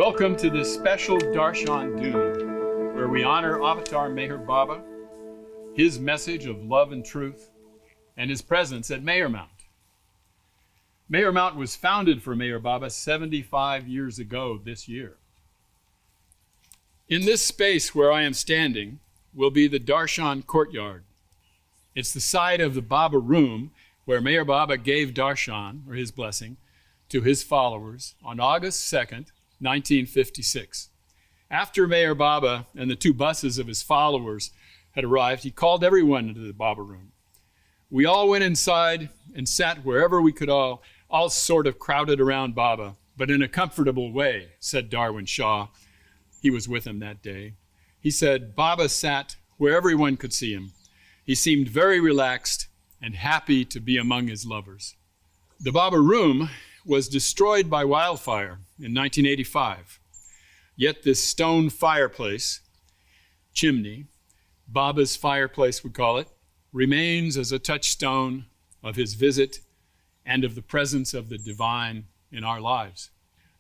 Welcome to this special Darshan Dhuni, where we honor Avatar Meher Baba, his message of love and truth, and his presence at Meher Mount. Meher Mount was founded for Meher Baba 75 years ago this year. In this space where I am standing will be the Darshan Courtyard. It's the site of the Baba room where Meher Baba gave Darshan, or his blessing, to his followers on August 2nd, 1956. After Meher Baba and the 2 buses of his followers had arrived, he called everyone into the Baba room. We all went inside and sat wherever we could, all sort of crowded around Baba, but in a comfortable way, said Darwin Shaw. He was with him that day. He said, Baba sat where everyone could see him. He seemed very relaxed and happy to be among his lovers. The Baba room was destroyed by wildfire in 1985. Yet this stone fireplace, chimney, Baba's fireplace we call it, remains as a touchstone of his visit and of the presence of the divine in our lives.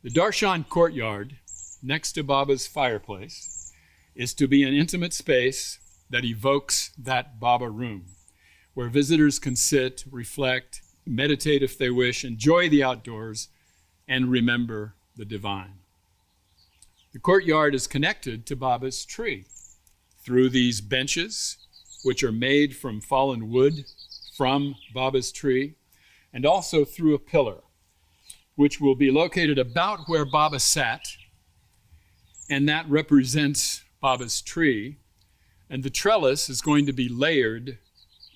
The Darshan Courtyard, next to Baba's fireplace, is to be an intimate space that evokes that Baba room, where visitors can sit, reflect, meditate if they wish, enjoy the outdoors, and remember the divine. The courtyard is connected to Baba's tree through these benches, which are made from fallen wood from Baba's tree, and also through a pillar, which will be located about where Baba sat, and that represents Baba's tree, and the trellis is going to be layered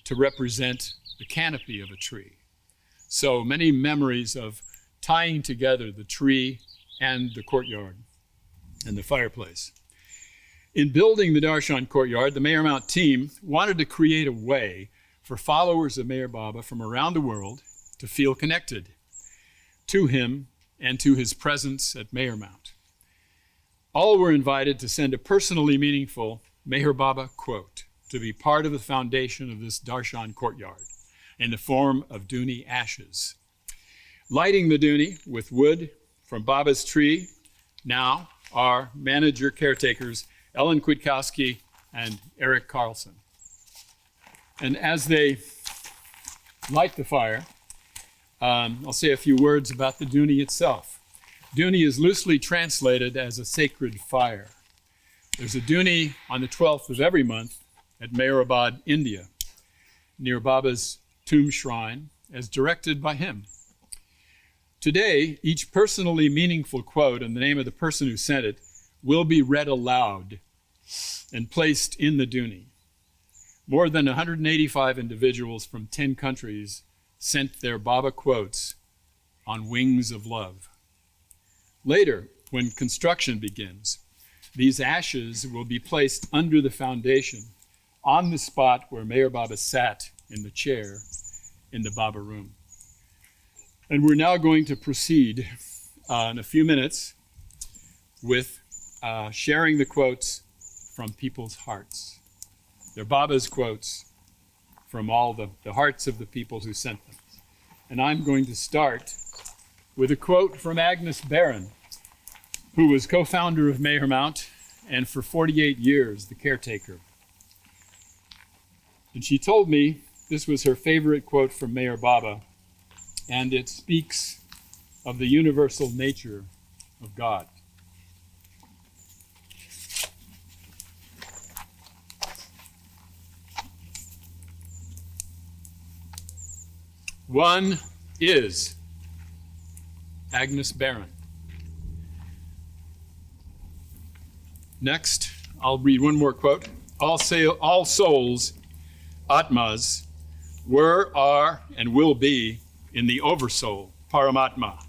to represent the canopy of a tree. So many memories of tying together the tree and the courtyard and the fireplace. In building the Darshan Courtyard, the Meher Mount team wanted to create a way for followers of Meher Baba from around the world to feel connected to him and to his presence at Meher Mount. All were invited to send a personally meaningful Meher Baba quote to be part of the foundation of this Darshan Courtyard in the form of Dhuni ashes. Lighting the Dhuni with wood from Baba's tree now are manager caretakers Ellen Kwiatkowski and Eric Carlson. And as they light the fire, I'll say a few words about the Dhuni itself. Dhuni is loosely translated as a sacred fire. There's a Dhuni on the 12th of every month at Meherabad, India, near Baba's tomb shrine, as directed by him. Today, each personally meaningful quote and the name of the person who sent it will be read aloud and placed in the Dhuni. More than 185 individuals from 10 countries sent their Baba quotes on wings of love. Later, when construction begins, these ashes will be placed under the foundation on the spot where Meher Baba sat in the chair in the Baba room. And we're now going to proceed in a few minutes with sharing the quotes from people's hearts. They're Baba's quotes from all the hearts of the people who sent them. And I'm going to start with a quote from Agnes Barron, who was co-founder of Meher Mount and for 48 years the caretaker. And she told me this was her favorite quote from Meher Baba, and it speaks of the universal nature of God. One is Agnes Barron. Next, I'll read one more quote. All souls, Atmas, were, are, and will be in the Oversoul, Paramatma.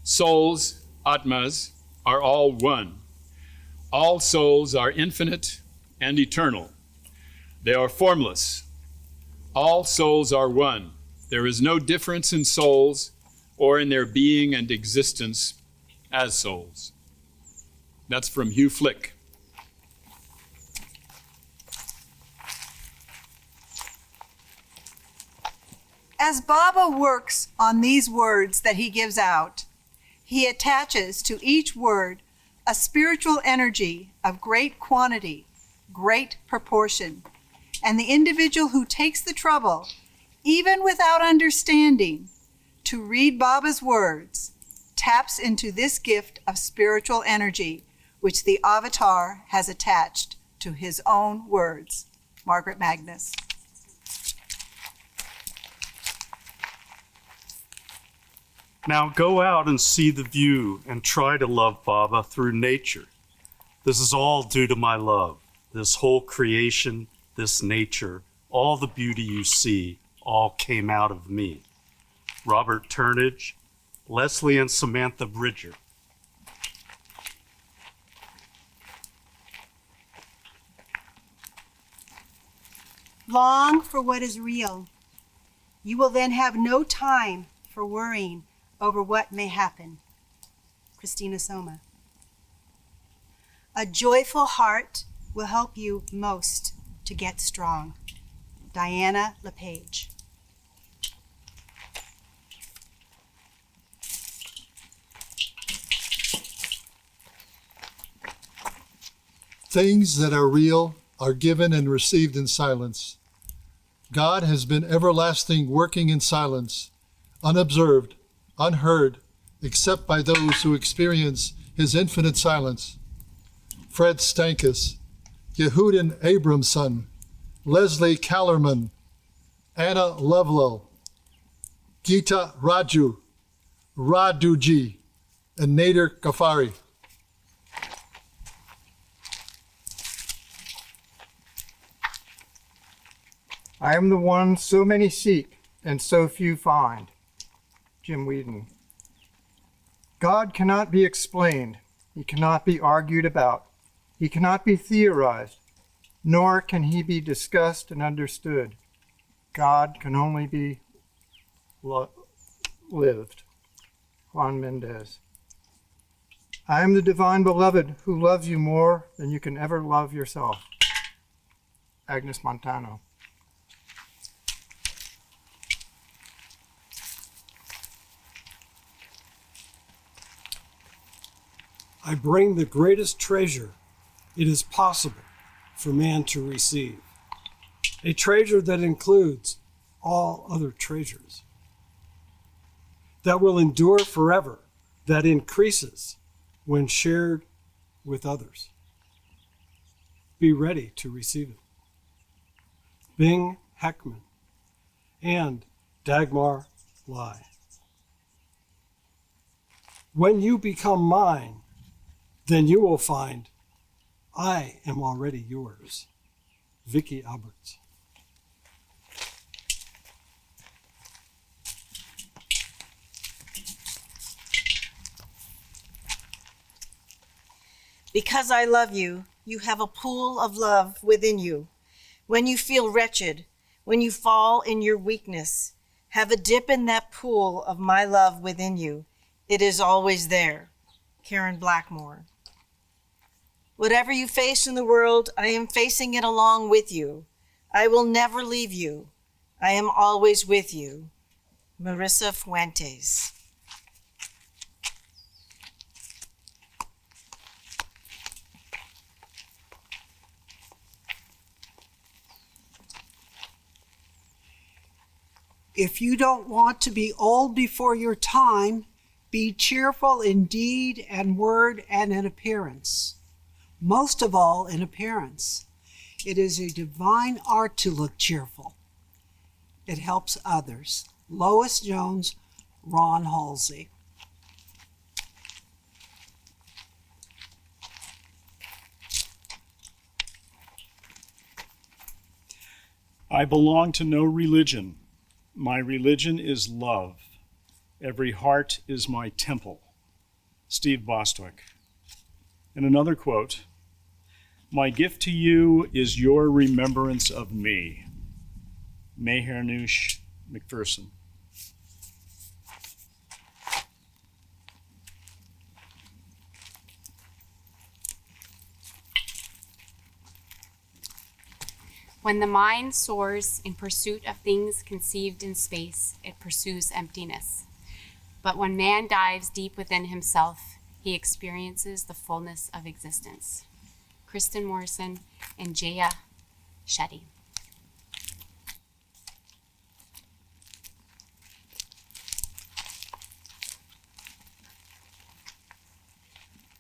Souls, Atmas, are all one. All souls are infinite and eternal. They are formless. All souls are one. There is no difference in souls or in their being and existence as souls. That's from Hugh Flick. As Baba works on these words that he gives out, he attaches to each word a spiritual energy of great quantity, great proportion. And the individual who takes the trouble, even without understanding, to read Baba's words, taps into this gift of spiritual energy, which the Avatar has attached to his own words. Margaret Magnus. Now go out and see the view and try to love Baba through nature. This is all due to my love. This whole creation, this nature, all the beauty you see, all came out of me. Robert Turnage, Leslie and Samantha Bridger. Long for what is real. You will then have no time for worrying over what may happen. Kristina Somma. A joyful heart will help you most to get strong. Diana LePage. Things that are real are given and received in silence. God has been everlasting, working in silence, unobserved, unheard, except by those who experience his infinite silence. Fred Stankus, Yehudin Abramson, Leslie Callerman, Anna Lovelell, Gita Raju, Raduji, and Nader Ghaffari. I am the one so many seek and so few find. Jim Whedon. God cannot be explained. He cannot be argued about. He cannot be theorized, nor can he be discussed and understood. God can only be lived. Juan Mendez. I am the divine beloved who loves you more than you can ever love yourself. Agnes Montano. I bring the greatest treasure it is possible for man to receive, a treasure that includes all other treasures, that will endure forever, that increases when shared with others. Be ready to receive it. Bing Heckman and Dagmar Lai. When you become mine, then you will find I am already yours. Vicki Alberts. Because I love you, you have a pool of love within you. When you feel wretched, when you fall in your weakness, have a dip in that pool of my love within you. It is always there. Karen Blackmore. Whatever you face in the world, I am facing it along with you. I will never leave you. I am always with you. Marissa Fuentes. If you don't want to be old before your time, be cheerful in deed and word and in appearance. Most of all, in appearance. It is a divine art to look cheerful. It helps others. Lois Jones, Ron Halsey. I belong to no religion. My religion is love. Every heart is my temple. Steve Bostwick. And another quote, my gift to you is your remembrance of me. Manouchehr-Pour. When the mind soars in pursuit of things conceived in space, it pursues emptiness. But when man dives deep within himself, he experiences the fullness of existence. Kristen Morrison and Jaya Shetty.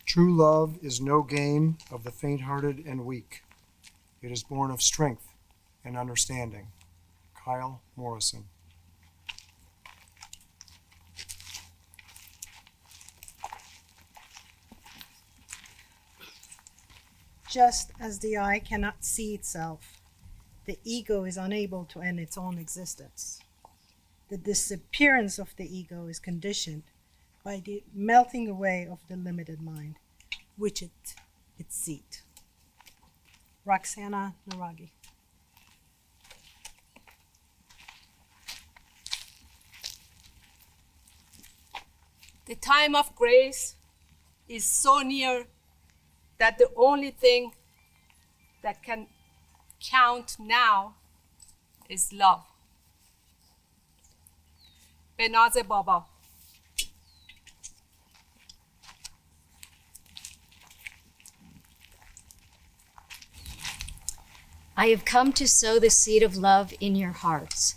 True love is no game of the faint-hearted and weak. It is born of strength and understanding. Kyle Morrison. Just as the eye cannot see itself, the ego is unable to end its own existence. The disappearance of the ego is conditioned by the melting away of the limited mind, which its seat. Roxanna Naraghi. The time of grace is so near that the only thing that can count now is love. Behnaz Baba. I have come to sow the seed of love in your hearts,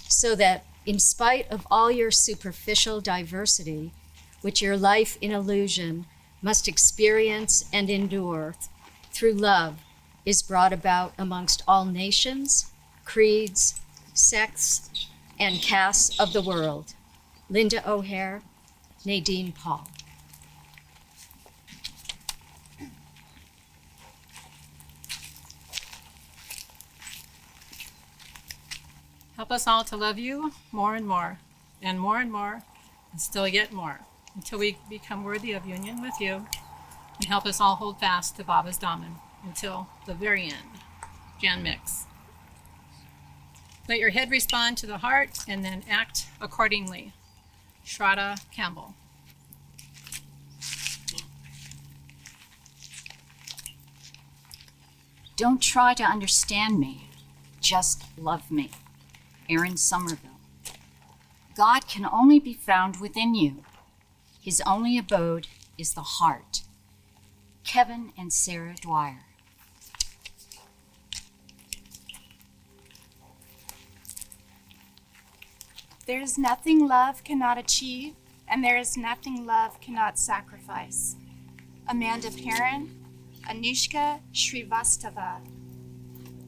so that in spite of all your superficial diversity, which your life in illusion must experience and endure, through love is brought about amongst all nations, creeds, sects, and castes of the world. Linda O'Hare, Nadine Paul. Help us all to love you more and more, and still yet more, until we become worthy of union with you, and help us all hold fast to Baba's Daman until the very end. Jan Mix. Let your head respond to the heart and then act accordingly. Shraddha Campbell. Don't try to understand me, just love me. Erin Sommerville. God can only be found within you. His only abode is the heart. Kevin and Sarah Dwyer. There is nothing love cannot achieve, and there is nothing love cannot sacrifice. Amandah Paren, Anushka Shrivastava.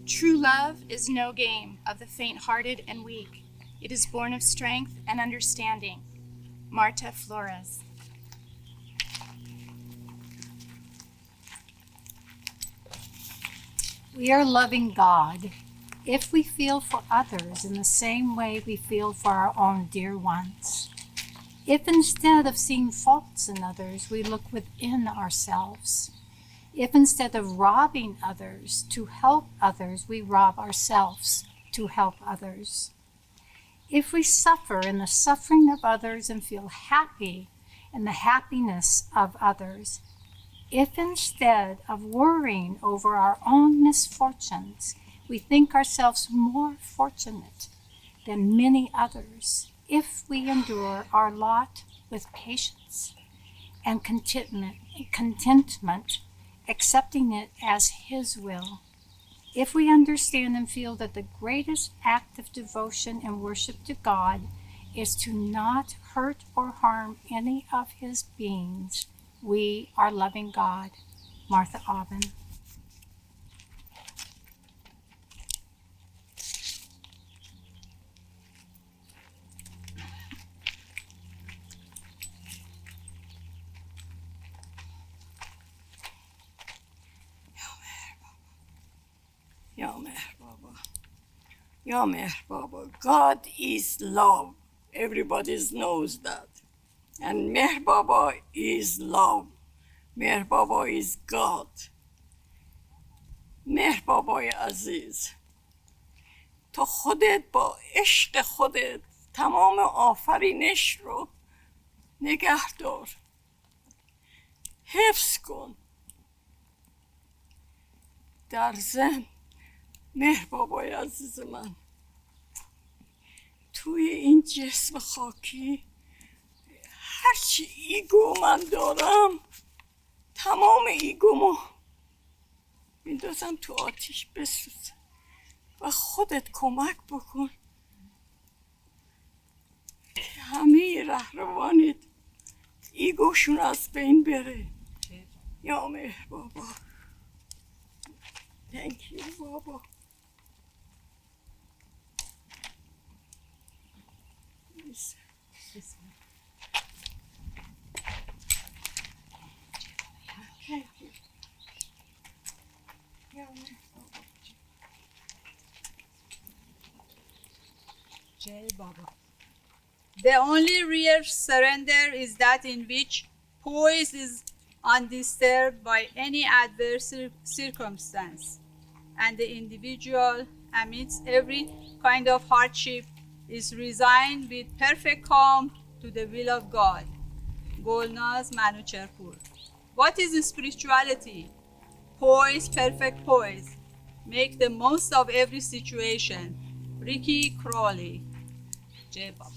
True love is no game of the faint-hearted and weak. It is born of strength and understanding. Marta Flores. We are loving God if we feel for others in the same way we feel for our own dear ones. If instead of seeing faults in others, we look within ourselves. If instead of robbing others to help others, we rob ourselves to help others. If we suffer in the suffering of others and feel happy in the happiness of others, if instead of worrying over our own misfortunes, we think ourselves more fortunate than many others, if we endure our lot with patience and contentment, accepting it as His will, if we understand and feel that the greatest act of devotion and worship to God is to not hurt or harm any of His beings, we are loving God. Martha Aubin. Ya Meher Baba, God is love. Everybody knows that. And Meher Baba is love. Meher Baba is God. Meher Baba عزیز، تو خودت با عشق خودت تمام آفرینش رو نگه دار، حفظ کن. در ضمن مهر بابای عزیز من، توی این جسم خاکی هرچی ایگو من دارم تمام ایگومو میندازم تو آتیش بسوزه و خودت کمک بکن که همه رهروانت ایگوشون از بین بره. یا مهر بابا. Thank you بابا. Thank you. یا مهر بابا. Jai Baba. The only real surrender is that in which poise is undisturbed by any adverse circumstance, and the individual, amidst every kind of hardship, is resigned with perfect calm to the will of God. Behnaz, Manouchehr-Pour. What is spirituality? Poise, perfect poise. Make the most of every situation. Ricky Crawley. Jai Baba.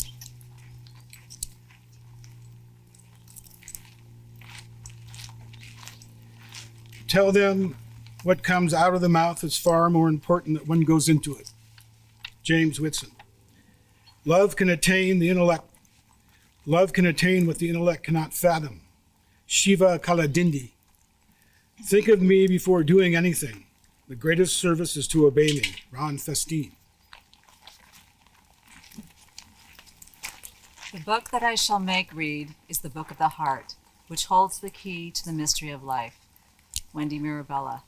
Tell them what comes out of the mouth is far more important than what goes into it. James Whitson. Love can attain the intellect. Love can attain what the intellect cannot fathom. Shiva Kaladindi. Think of me before doing anything. The greatest service is to obey me. Ron Festine. The book that I shall make read is the book of the heart, which holds the key to the mystery of life. Wendy Mirabella.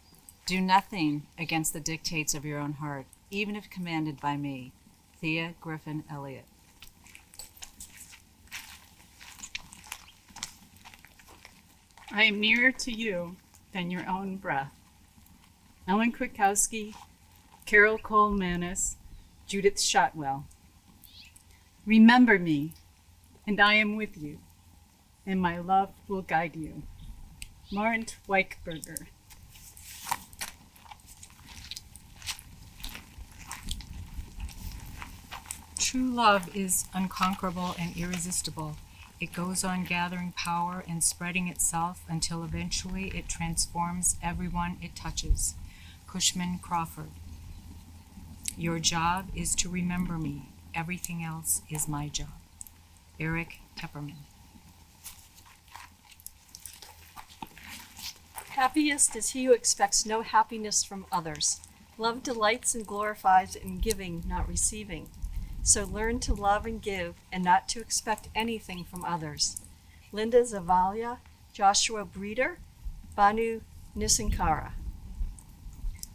Do nothing against the dictates of your own heart, even if commanded by me. Thea Griffin Elliott. I am nearer to you than your own breath. Ellen Kwiatkowski, Carol Cole Manus, Judith Shotwell. Remember me, and I am with you, and my love will guide you. Marent Weichberger. True love is unconquerable and irresistible. It goes on gathering power and spreading itself until eventually it transforms everyone it touches. Cushman Crawford. Your job is to remember me. Everything else is my job. Eric Tepperman. Happiest is he who expects no happiness from others. Love delights and glorifies in giving, not receiving. So learn to love and give, and not to expect anything from others. Linda Zavalia, Joshua Breeder, Banu Nisankara.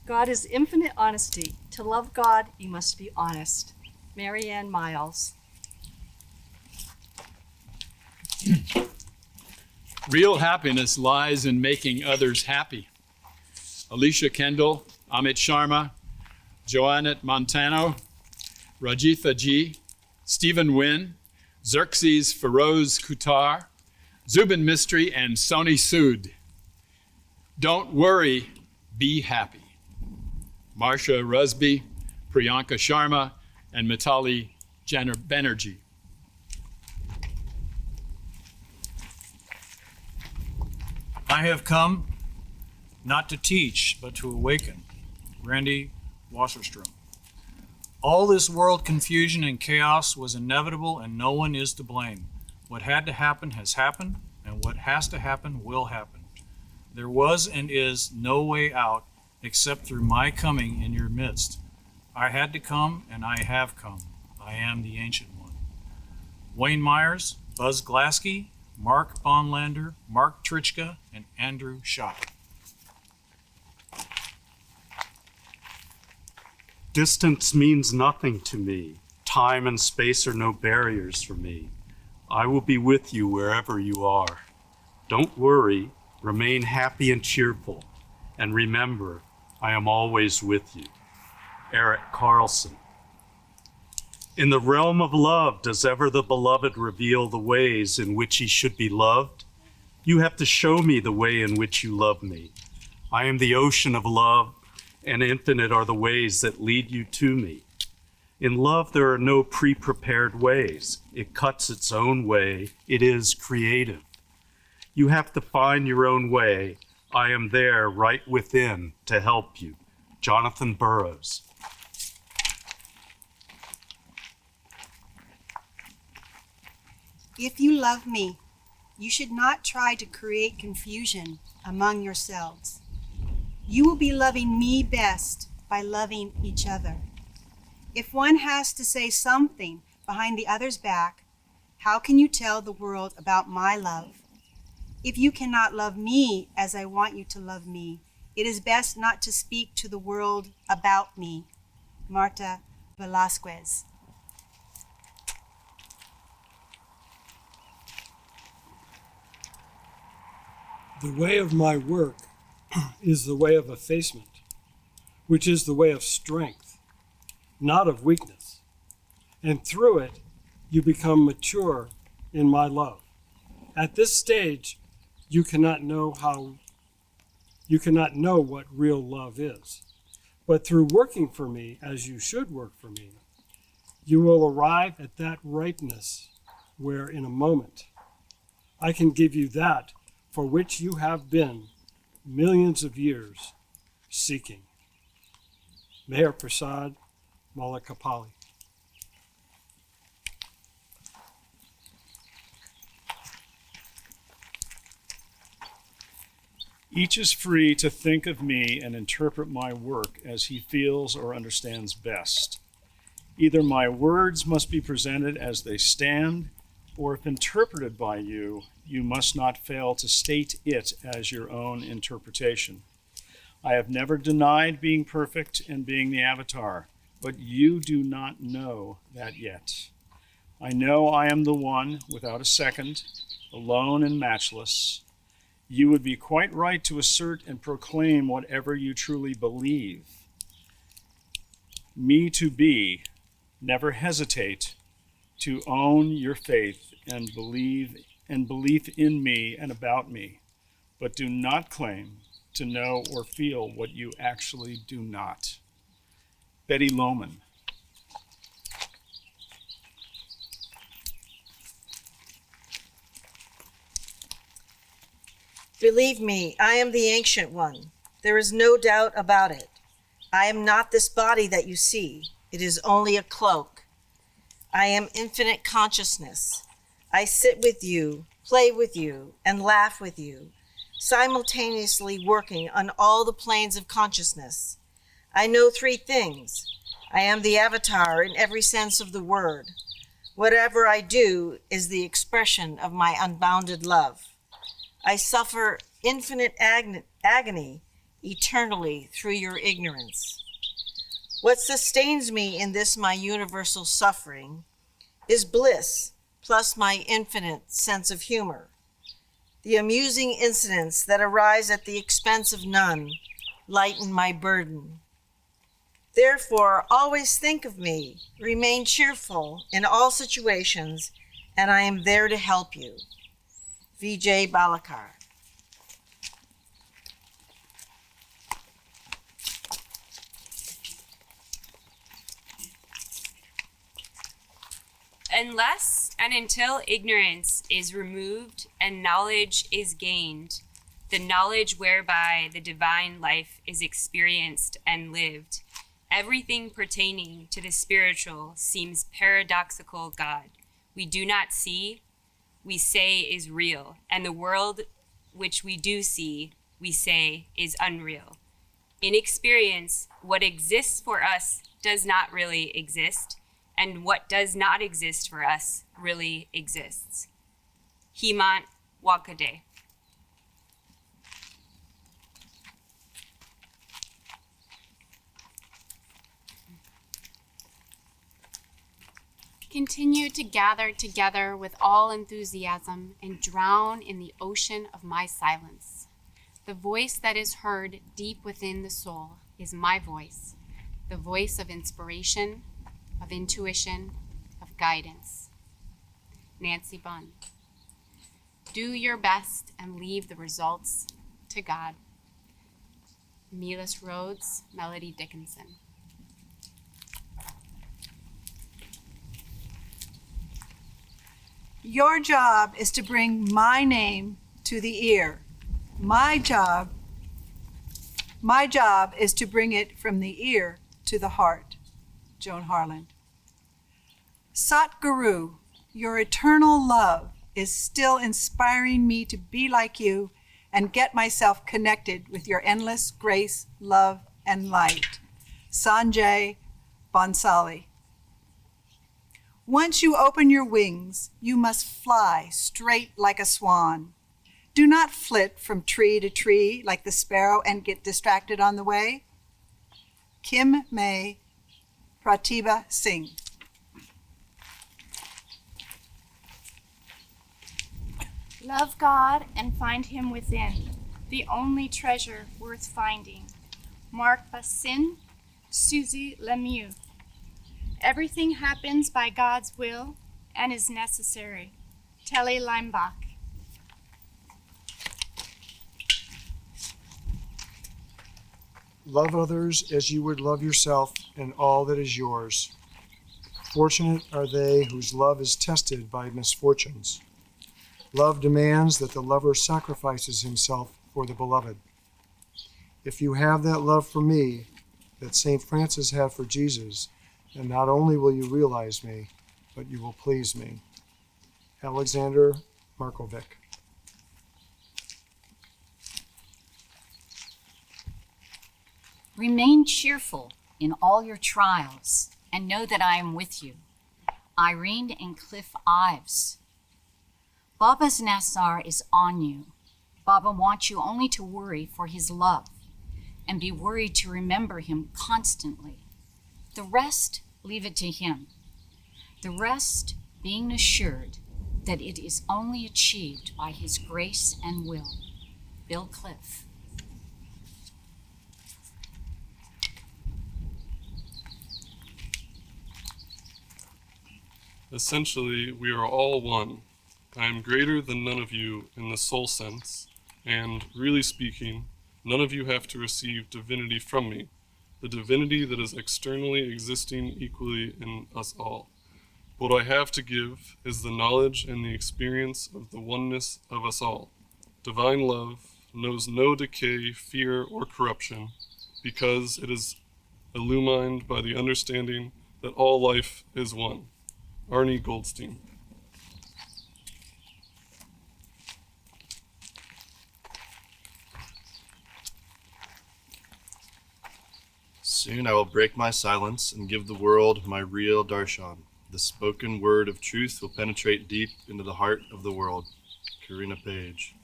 God is infinite honesty. To love God, you must be honest. Marianne Miles. Real happiness lies in making others happy. Alicia Kendall, Amit Sharma, Joannet Montano, Rajitha G, Stephen Wynn, Xerxes Feroz Kutar, Zubin Mistry, and Sony Sood. Don't worry, be happy. Marsha Rusby, Priyanka Sharma, and Mitali Banerjee. I have come not to teach, but to awaken. Randy Wasserstrom. All this world confusion and chaos was inevitable, and no one is to blame. What had to happen has happened, and what has to happen will happen. There was and is no way out except through my coming in your midst. I had to come, and I have come. I am the Ancient One. Wayne Myers, Buzz Glaske, Mark Bonlander, Mark Trichka, and Andrew Schott. Distance means nothing to me. Time and space are no barriers for me. I will be with you wherever you are. Don't worry, remain happy and cheerful, and remember, I am always with you. Eric Carlson. In the realm of love, does ever the beloved reveal the ways in which he should be loved? You have to show me the way in which you love me. I am the ocean of love, and infinite are the ways that lead you to me. In love, there are no pre-prepared ways. It cuts its own way. It is creative. You have to find your own way. I am there right within to help you. Jonathan Burroughs. If you love me, you should not try to create confusion among yourselves. You will be loving me best by loving each other. If one has to say something behind the other's back, how can you tell the world about my love? If you cannot love me as I want you to love me, it is best not to speak to the world about me. Marta Velasquez. The way of my work is the way of effacement, which is the way of strength, not of weakness. And through it, you become mature in my love. At this stage, you cannot know what real love is. But through working for me, as you should work for me, you will arrive at that ripeness where in a moment I can give you that for which you have been millions of years seeking. Mayor Prasad Malakapalli. Each is free to think of me and interpret my work as he feels or understands best. Either my words must be presented as they stand, or if interpreted by you, you must not fail to state it as your own interpretation. I have never denied being perfect and being the Avatar, but you do not know that yet. I know I am the one, without a second, alone and matchless. You would be quite right to assert and proclaim whatever you truly believe. Me to be, never hesitate to own your faith and belief in me and about me, but do not claim to know or feel what you actually do not. Betty Lohman. Believe me, I am the Ancient One. There is no doubt about it. I am not this body that you see. It is only a cloak. I am infinite consciousness. I sit with you, play with you, and laugh with you, simultaneously working on all the planes of consciousness. I know three things. I am the Avatar in every sense of the word. Whatever I do is the expression of my unbounded love. I suffer infinite agony eternally through your ignorance. What sustains me in this my universal suffering is bliss plus my infinite sense of humor. The amusing incidents that arise at the expense of none lighten my burden. Therefore, always think of me, remain cheerful in all situations, and I am there to help you. Vijay Balakar. Unless and until ignorance is removed and knowledge is gained, the knowledge whereby the divine life is experienced and lived, everything pertaining to the spiritual seems paradoxical God. We do not see, we say is real, and the world which we do see, we say is unreal. In experience, what exists for us does not really exist, and what does not exist for us really exists. Hemant Wakade. Continue to gather together with all enthusiasm and drown in the ocean of my silence. The voice that is heard deep within the soul is my voice, the voice of inspiration, of intuition, of guidance. Nancy Bunn. Do your best and leave the results to God. Milas Rhodes, Melody Dickinson. Your job is to bring my name to the ear. My job is to bring it from the ear to the heart. Joan Harland. Satguru, your eternal love is still inspiring me to be like you and get myself connected with your endless grace, love, and light. Sanjay Bhansali. Once you open your wings, you must fly straight like a swan. Do not flit from tree to tree like the sparrow and get distracted on the way. Kim May Pratibha Singh. Love God and find him within, the only treasure worth finding. Mark Bassin, Suzy Lemieux. Everything happens by God's will and is necessary. Telly Leimbach. Love others as you would love yourself and all that is yours. Fortunate are they whose love is tested by misfortunes. Love demands that the lover sacrifices himself for the beloved. If you have that love for me that St. Francis had for Jesus, then not only will you realize me, but you will please me. Alexander Markovic. Remain cheerful in all your trials and know that I am with you. Irene and Cliff Ives. Baba's Nassar is on you. Baba wants you only to worry for his love and be worried to remember him constantly. The rest, leave it to him. The rest being assured that it is only achieved by his grace and will. Bill Cliff. Essentially, we are all one. I am greater than none of you in the soul sense, and, really speaking, none of you have to receive divinity from me, the divinity that is externally existing equally in us all. What I have to give is the knowledge and the experience of the oneness of us all. Divine love knows no decay, fear, or corruption, because it is illumined by the understanding that all life is one. Arnie Goldstein. Soon I will break my silence and give the world my real darshan. The spoken word of truth will penetrate deep into the heart of the world. Karina Page.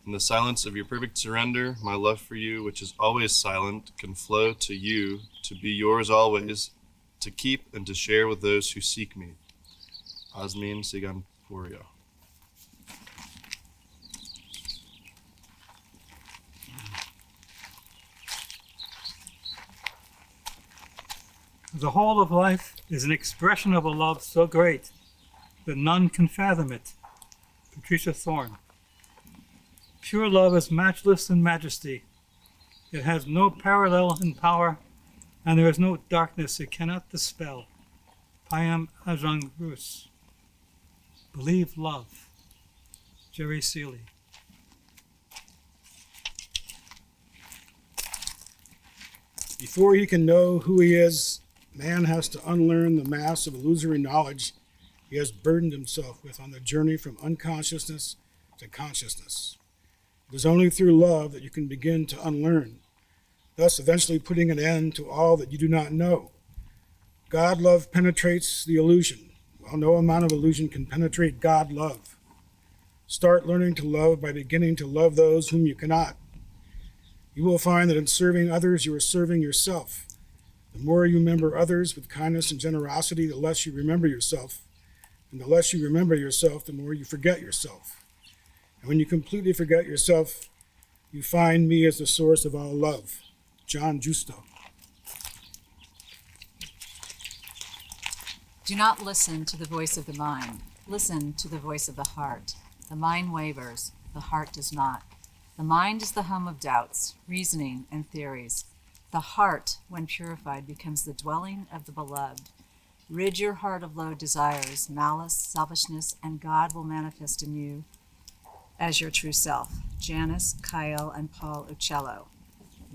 In the silence of your perfect surrender, my love for you, which is always silent, can flow to you, to be yours always, to keep and to share with those who seek me. Asmin Siganpuria. The whole of life is an expression of a love so great that none can fathom it. Patricia Thorne. Pure love is matchless in majesty. It has no parallel in power, and there is no darkness it cannot dispel. Payam Ajang Rus. Believe love. Jerry Seeley. Before he can know who he is, man has to unlearn the mass of illusory knowledge he has burdened himself with on the journey from unconsciousness to consciousness. It is only through love that you can begin to unlearn, thus eventually putting an end to all that you do not know. God love penetrates the illusion, while no amount of illusion can penetrate God love. Start learning to love by beginning to love those whom you cannot. You will find that in serving others, you are serving yourself. The more you remember others with kindness and generosity, the less you remember yourself. And the less you remember yourself, the more you forget yourself. And when you completely forget yourself, you find me as the source of all love. John Justo. Do not listen to the voice of the mind. Listen to the voice of the heart. The mind wavers, the heart does not. The mind is the home of doubts, reasoning, and theories. The heart, when purified, becomes the dwelling of the beloved. Rid your heart of low desires, malice, selfishness, and God will manifest in you as your true self. Janice, Kyle, and Paul Uccello.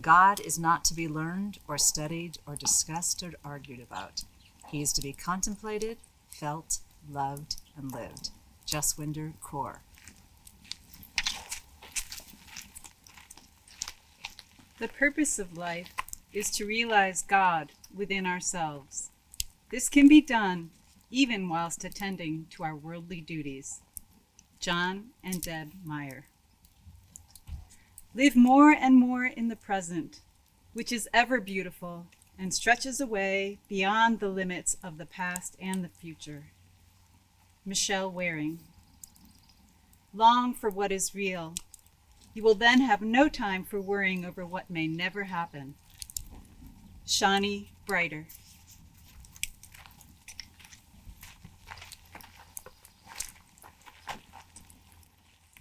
God is not to be learned or studied or discussed or argued about. He is to be contemplated, felt, loved, and lived. Jaswinder Kaur. The purpose of life is to realize God within ourselves. This can be done even whilst attending to our worldly duties. John and Deb Meyer. Live more and more in the present, which is ever beautiful and stretches away beyond the limits of the past and the future. Michelle Waring. Long for what is real. You will then have no time for worrying over what may never happen. Shani Brighter.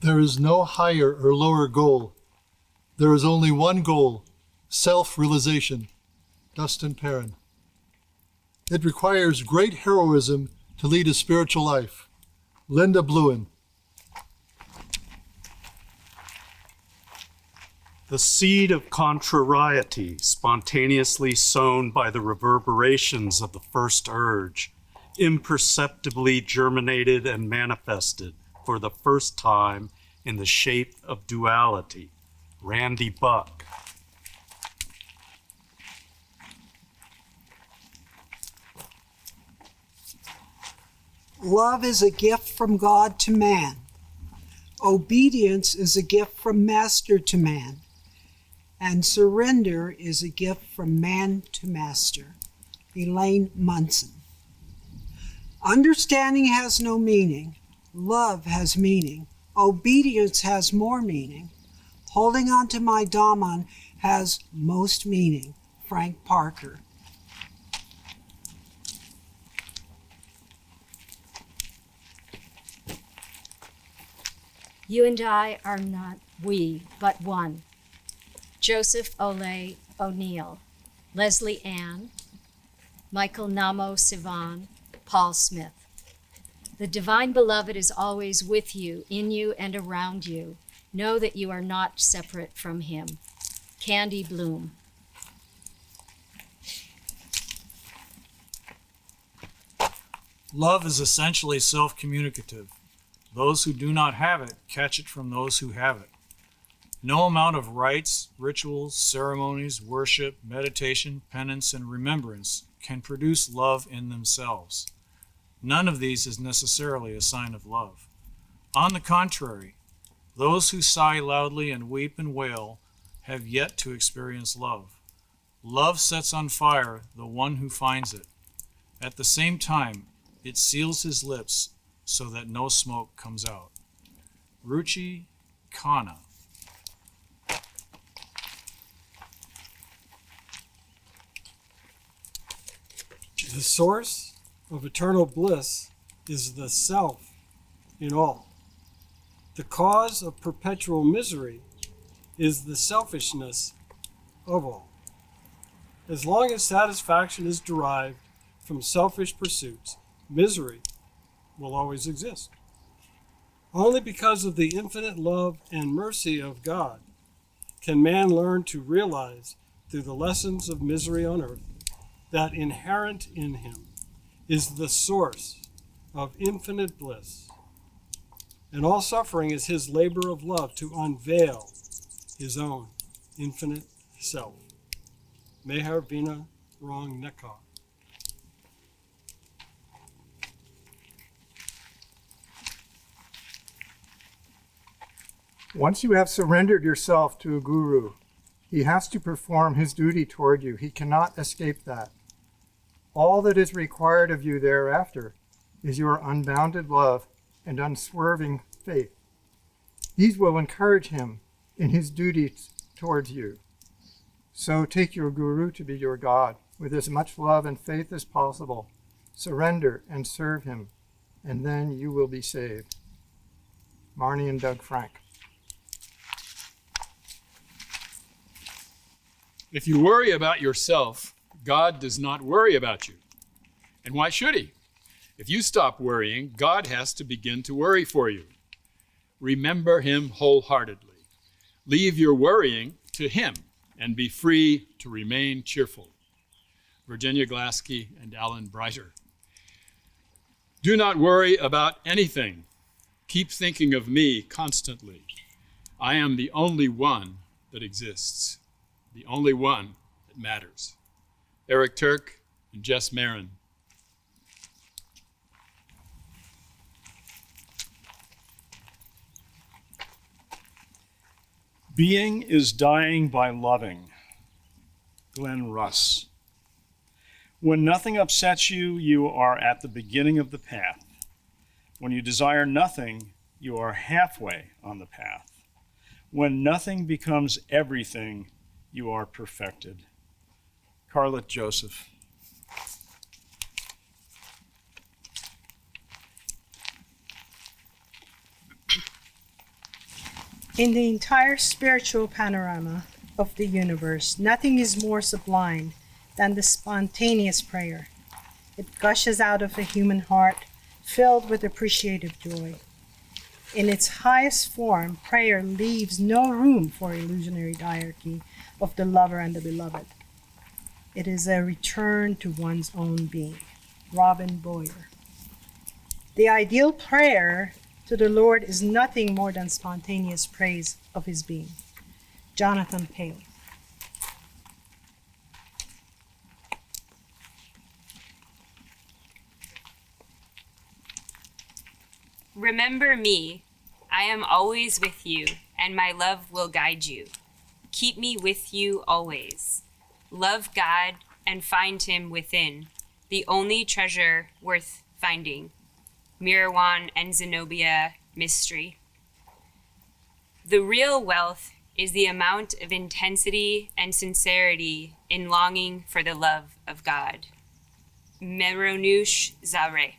There is no higher or lower goal. There is only one goal, self-realization. Dustin Paren. It requires great heroism to lead a spiritual life. Linda Bluen. The seed of contrariety, spontaneously sown by the reverberations of the first urge, imperceptibly germinated and manifested for the first time in the shape of duality. Randy Buck. Love is a gift from God to man. Obedience is a gift from master to man. And surrender is a gift from man to master. Elaine Munson. Understanding has no meaning. Love has meaning. Obedience has more meaning. Holding on to my Daman has most meaning. Frank Parker. You and I are not we, but one. Joseph Ole O'Neill, Leslie Ann, Michael Namo Sivan, Paul Smith. The divine beloved is always with you, in you, and around you. Know that you are not separate from him. Candy Bloom. Love is essentially self-communicative. Those who do not have it catch it from those who have it. No amount of rites, rituals, ceremonies, worship, meditation, penance, and remembrance can produce love in themselves. None of these is necessarily a sign of love. On the contrary, those who sigh loudly and weep and wail have yet to experience love. Love sets on fire the one who finds it. At the same time, it seals his lips so that no smoke comes out. Ruchi Khanna. The source of eternal bliss is the self in all. The cause of perpetual misery is the selfishness of all. As long as satisfaction is derived from selfish pursuits, misery will always exist. Only because of the infinite love and mercy of God can man learn to realize through the lessons of misery on earth that inherent in him is the source of infinite bliss. And all suffering is his labor of love to unveil his own infinite self. Meher Bina Rong Nekar. Once you have surrendered yourself to a guru, he has to perform his duty toward you. He cannot escape that. All that is required of you thereafter is your unbounded love and unswerving faith. These will encourage him in his duty towards you. So take your guru to be your God with as much love and faith as possible. Surrender and serve him, and then you will be saved. Marnie and Doug Frank. If you worry about yourself, God does not worry about you. And why should he? If you stop worrying, God has to begin to worry for you. Remember him wholeheartedly. Leave your worrying to him and be free to remain cheerful. Virginia Glassky and Alan Breiter. Do not worry about anything. Keep thinking of me constantly. I am the only one that exists, the only one that matters. Eric Turk and Jess Marin. Being is dying by loving. Glenn Russ. When nothing upsets you, you are at the beginning of the path. When you desire nothing, you are halfway on the path. When nothing becomes everything, you are perfected. Carlett Joseph. In the entire spiritual panorama of the universe, nothing is more sublime than the spontaneous prayer. It gushes out of a human heart filled with appreciative joy. In its highest form, prayer leaves no room for illusionary diarchy of the lover and the beloved. It is a return to one's own being. Robin Boyer. The ideal prayer to the Lord is nothing more than spontaneous praise of his being. Jonathan Pale. Remember me, I am always with you, and my love will guide you. Keep me with you always. Love God and find him within, the only treasure worth finding. Mirawan and Zenobia Mystery. The real wealth is the amount of intensity and sincerity in longing for the love of God. Manouchehr-Pour.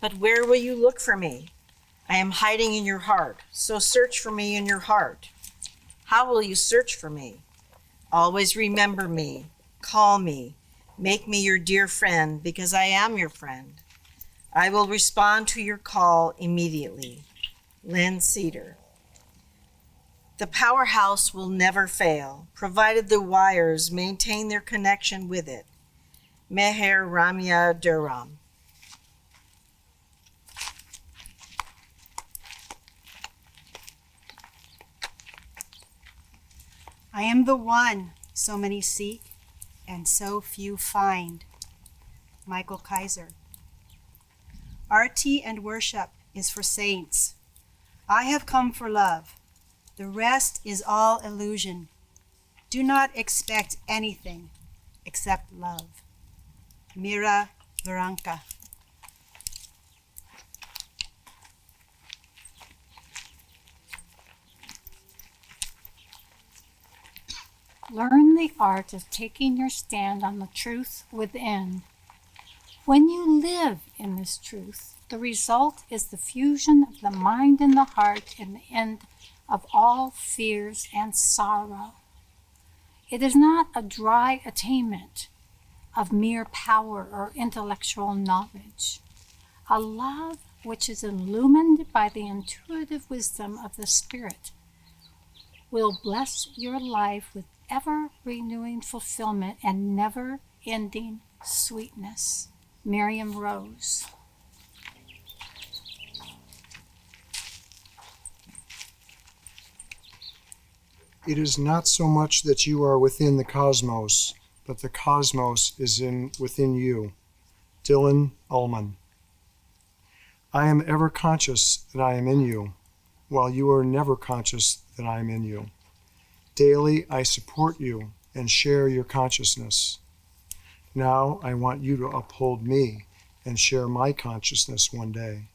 But where will you look for me? I am hiding in your heart, so search for me in your heart. How will you search for me? Always remember me, call me, make me your dear friend, because I am your friend. I will respond to your call immediately. Lynn Cedar. The powerhouse will never fail, provided the wires maintain their connection with it. Meher Ramya Durham. I am the one so many seek and so few find. Michael Kaiser. Arti and worship is for saints. I have come for love. The rest is all illusion. Do not expect anything except love. Mira Veranka. Learn the art of taking your stand on the truth within. When you live in this truth, the result is the fusion of the mind and the heart and the end of all fears and sorrow. It is not a dry attainment of mere power or intellectual knowledge. A love which is illumined by the intuitive wisdom of the Spirit will bless your life with ever-renewing fulfillment and never-ending sweetness. Miriam Rose. It is not so much that you are within the cosmos, but the cosmos is within you. Dylan Ullman. I am ever conscious that I am in you, while you are never conscious that I am in you. Daily I support you and share your consciousness. Now I want you to uphold me and share my consciousness one day.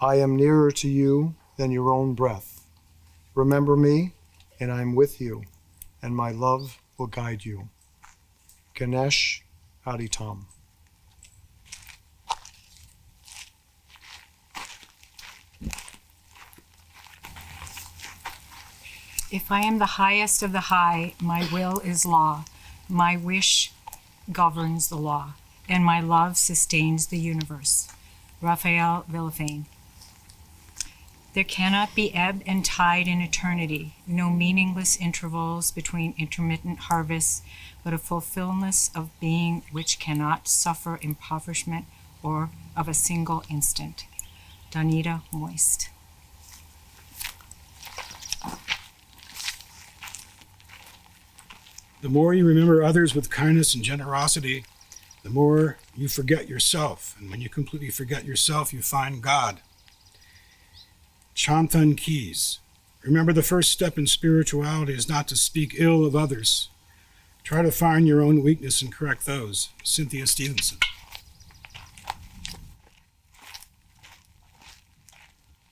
I am nearer to you than your own breath. Remember me, and I am with you, and my love will guide you. Ganesh Aditam. If I am the highest of the high, my will is law, my wish governs the law, and my love sustains the universe. Raphael Villafane. There cannot be ebb and tide in eternity, no meaningless intervals between intermittent harvests, but a fulfillment of being which cannot suffer impoverishment or of a single instant. Donita Moist. The more you remember others with kindness and generosity, the more you forget yourself. And when you completely forget yourself, you find God. Chanthan Keys. Remember, the first step in spirituality is not to speak ill of others. Try to find your own weakness and correct those. Cynthia Stevenson.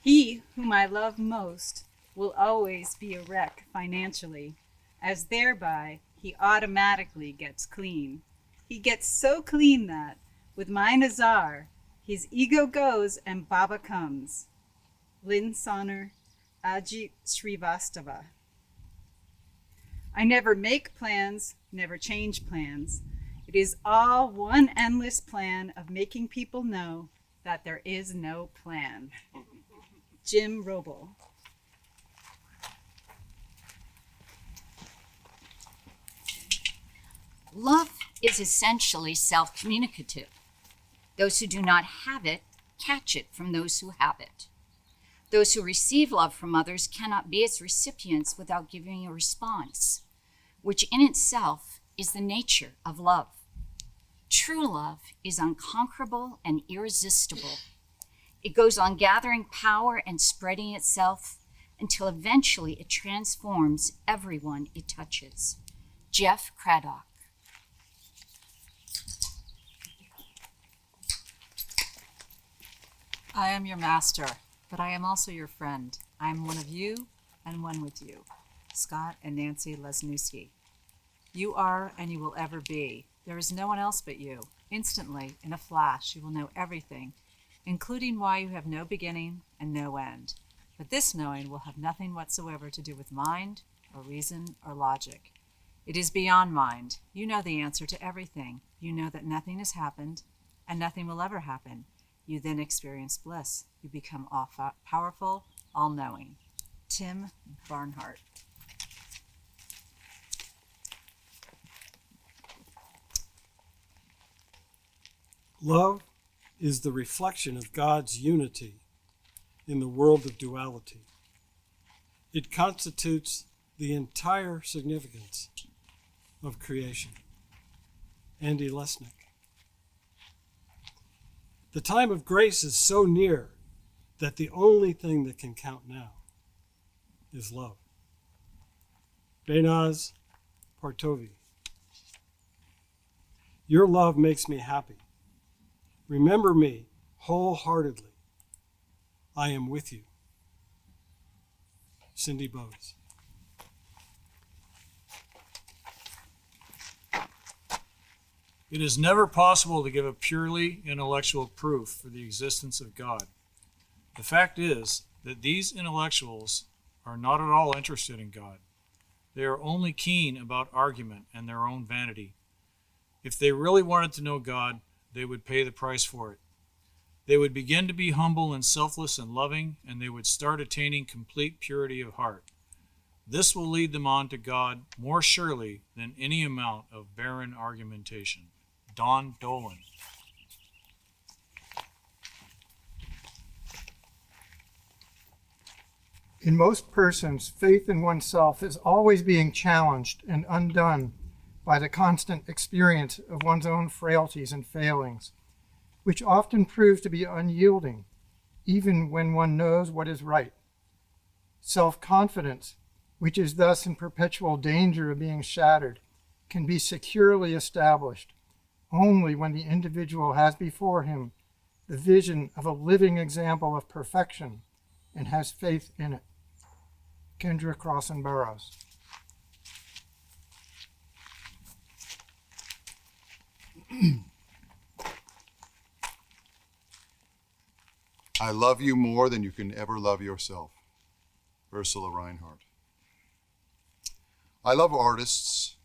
He whom I love most will always be a wreck financially, as thereby he automatically gets clean. He gets so clean that, with my Nazar, his ego goes and Baba comes. Lynn Sonner, Ajit Srivastava. I never make plans, never change plans. It is all one endless plan of making people know that there is no plan. Jim Roble. Love is essentially self-communicative. Those who do not have it catch it from those who have it. Those who receive love from others cannot be its recipients without giving a response, which in itself is the nature of love. True love is unconquerable and irresistible. It goes on gathering power and spreading itself until eventually it transforms everyone it touches. Jeff Craddock. I am your master, but I am also your friend. I am one of you and one with you. Scott and Nancy Lesniewski. You are and you will ever be. There is no one else but you. Instantly, in a flash, you will know everything, including why you have no beginning and no end. But this knowing will have nothing whatsoever to do with mind or reason or logic. It is beyond mind. You know the answer to everything. You know that nothing has happened and nothing will ever happen. You then experience bliss. You become all-powerful, all-knowing. Tim Barnhart. Love is the reflection of God's unity in the world of duality. It constitutes the entire significance of creation. Andy Lesnick. The time of grace is so near that the only thing that can count now is love. Behnaz, Partovi. Your love makes me happy. Remember me wholeheartedly. I am with you. Cindy Bowes. It is never possible to give a purely intellectual proof for the existence of God. The fact is that these intellectuals are not at all interested in God. They are only keen about argument and their own vanity. If they really wanted to know God, they would pay the price for it. They would begin to be humble and selfless and loving, and they would start attaining complete purity of heart. This will lead them on to God more surely than any amount of barren argumentation. Don Dolan. In most persons, faith in oneself is always being challenged and undone by the constant experience of one's own frailties and failings, which often prove to be unyielding, even when one knows what is right. Self-confidence, which is thus in perpetual danger of being shattered, can be securely established only when the individual has before him the vision of a living example of perfection and has faith in it. Kendra Crossan Burroughs. I love you more than you can ever love yourself. Ursula Reinhardt. I love artists,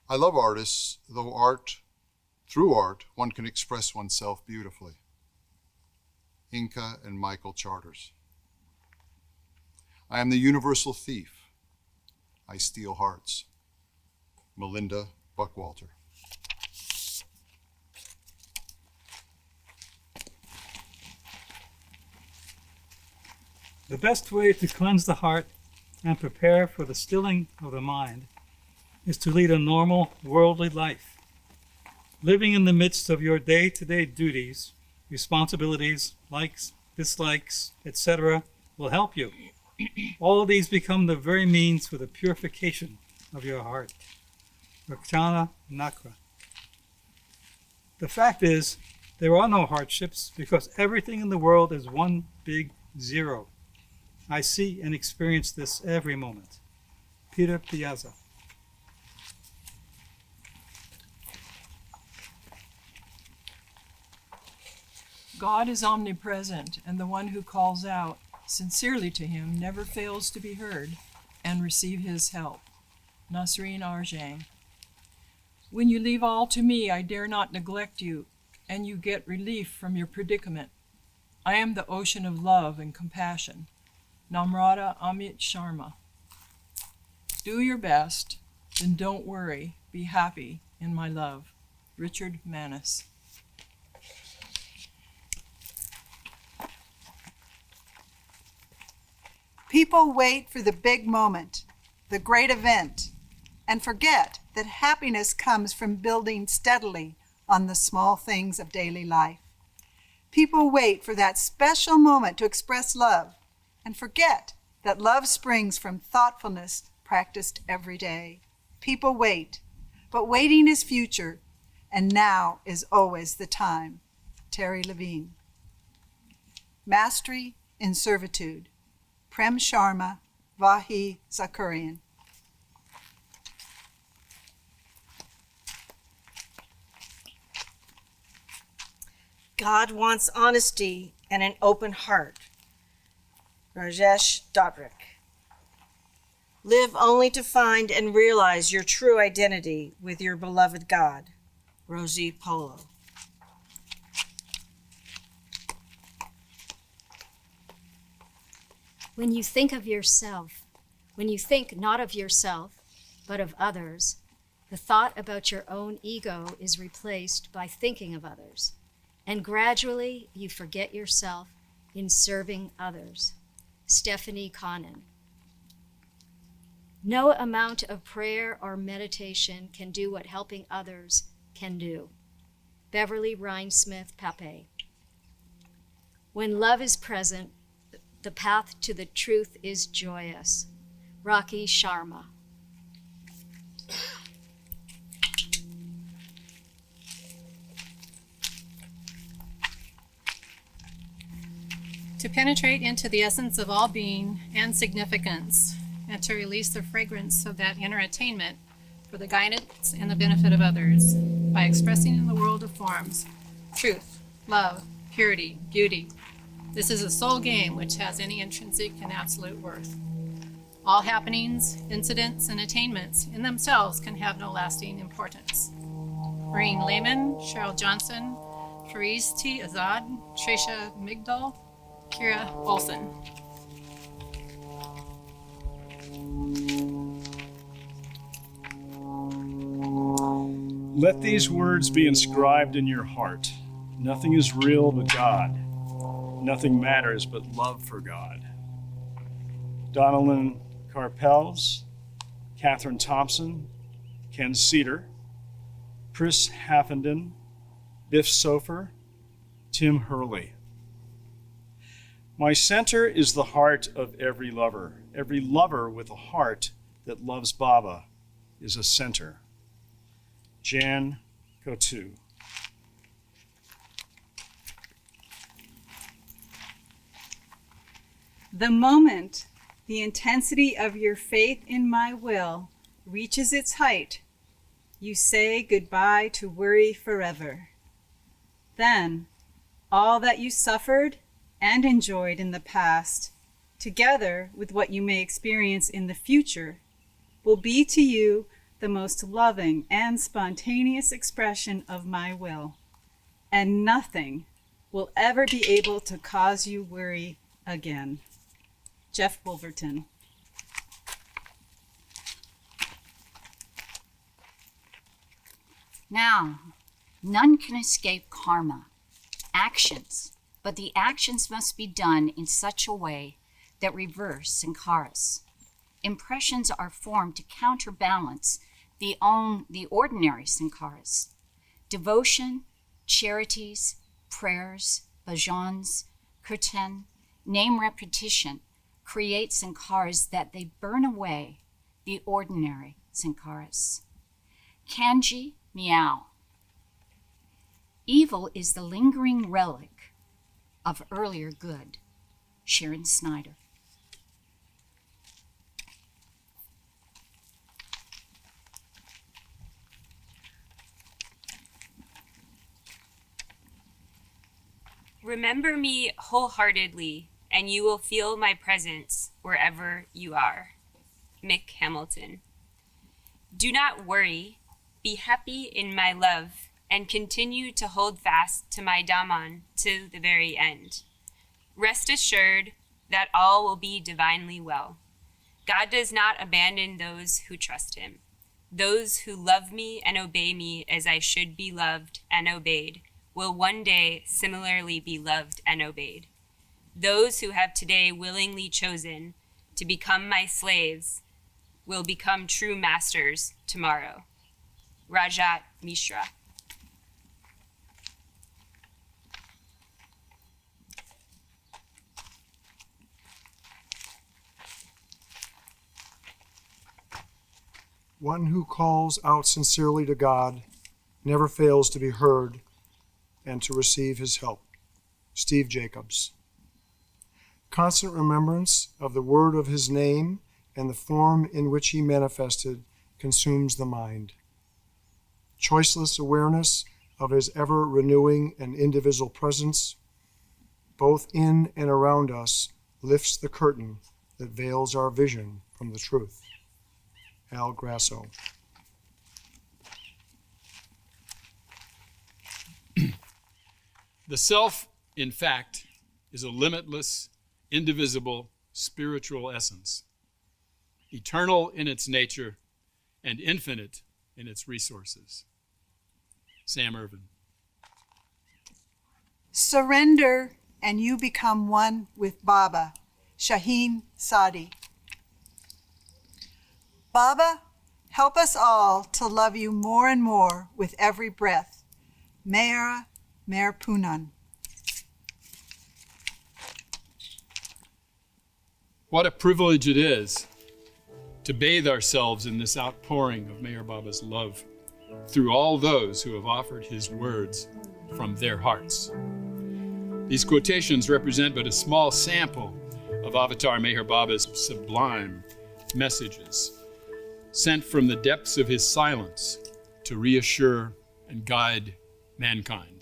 though through art, one can express oneself beautifully. Inca and Michael Charters. I am the universal thief. I steal hearts. Melinda Buckwalter. The best way to cleanse the heart and prepare for the stilling of the mind is to lead a normal, worldly life. Living in the midst of your day-to-day duties, responsibilities, likes, dislikes, etc., will help you. All of these become the very means for the purification of your heart. Roxanna Nakra. The fact is, there are no hardships because everything in the world is one big zero. I see and experience this every moment. Peter Piazza. God is omnipresent, and the one who calls out sincerely to him never fails to be heard and receive his help. Nasreen Arjang. When you leave all to me, I dare not neglect you, and you get relief from your predicament. I am the ocean of love and compassion. Namrata Amit Sharma. Do your best, then don't worry. Be happy in my love. Richard Manus. People wait for the big moment, the great event, and forget that happiness comes from building steadily on the small things of daily life. People wait for that special moment to express love, and forget that love springs from thoughtfulness practiced every day. People wait, but waiting is future, and now is always the time. Terry Levine. Mastery in Servitude. Prem Sharma, Vahi Zakarian. God wants honesty and an open heart. Rajesh Dodrick. Live only to find and realize your true identity with your beloved God. Rosie Polo. When you think of yourself, when you think not of yourself, but of others, the thought about your own ego is replaced by thinking of others, and gradually you forget yourself in serving others. Stephanie Connon. No amount of prayer or meditation can do what helping others can do. Beverly Rhinesmith Pape. When love is present, the path to the truth is joyous. Rocky Sharma. To penetrate into the essence of all being and significance, and to release the fragrance of that inner attainment for the guidance and the benefit of others, by expressing in the world of forms truth, love, purity, beauty. This is a soul game which has any intrinsic and absolute worth. All happenings, incidents, and attainments in themselves can have no lasting importance. Maureen Lehman, Cheryl Johnson, Fariz T. Azad, Trisha Migdal, Kira Olson. Let these words be inscribed in your heart. Nothing is real but God. Nothing matters but love for God. Donalyn Carpels, Catherine Thompson, Ken Cedar, Chris Haffenden, Biff Sofer, Tim Hurley. My center is the heart of every lover. Every lover with a heart that loves Baba is a center. Jan Kotu. The moment the intensity of your faith in my will reaches its height, you say goodbye to worry forever. Then, all that you suffered and enjoyed in the past, together with what you may experience in the future, will be to you the most loving and spontaneous expression of my will, and nothing will ever be able to cause you worry again. Jeff Wolverton. Now, none can escape karma, actions, but the actions must be done in such a way that reverse sankharas. Impressions are formed to counterbalance the ordinary sankharas. Devotion, charities, prayers, bhajans, kirtan, name repetition create sankharas that they burn away the ordinary sankharas. Kanji, meow. Evil is the lingering relic of earlier good. Shirin Snyder. Remember me wholeheartedly, and you will feel my presence wherever you are. Mick Hamilton. Do not worry, be happy in my love, and continue to hold fast to my Daman to the very end. Rest assured that all will be divinely well. God does not abandon those who trust him. Those who love me and obey me as I should be loved and obeyed will one day similarly be loved and obeyed. Those who have today willingly chosen to become my slaves will become true masters tomorrow. Rajat Mishra. One who calls out sincerely to God never fails to be heard and to receive his help. Steve Jacobs. Constant remembrance of the word of his name and the form in which he manifested consumes the mind. Choiceless awareness of his ever-renewing and indivisible presence, both in and around us, lifts the curtain that veils our vision from the truth. Al Grasso. The self, in fact, is a limitless, indivisible, spiritual essence, eternal in its nature and infinite in its resources. Sam Ervin. Surrender and you become one with Baba. Shaheen Sadi. Baba, help us all to love you more and more with every breath. Mayara Punan. What a privilege it is to bathe ourselves in this outpouring of Meher Baba's love through all those who have offered his words from their hearts. These quotations represent but a small sample of Avatar Meher Baba's sublime messages, sent from the depths of his silence to reassure and guide mankind.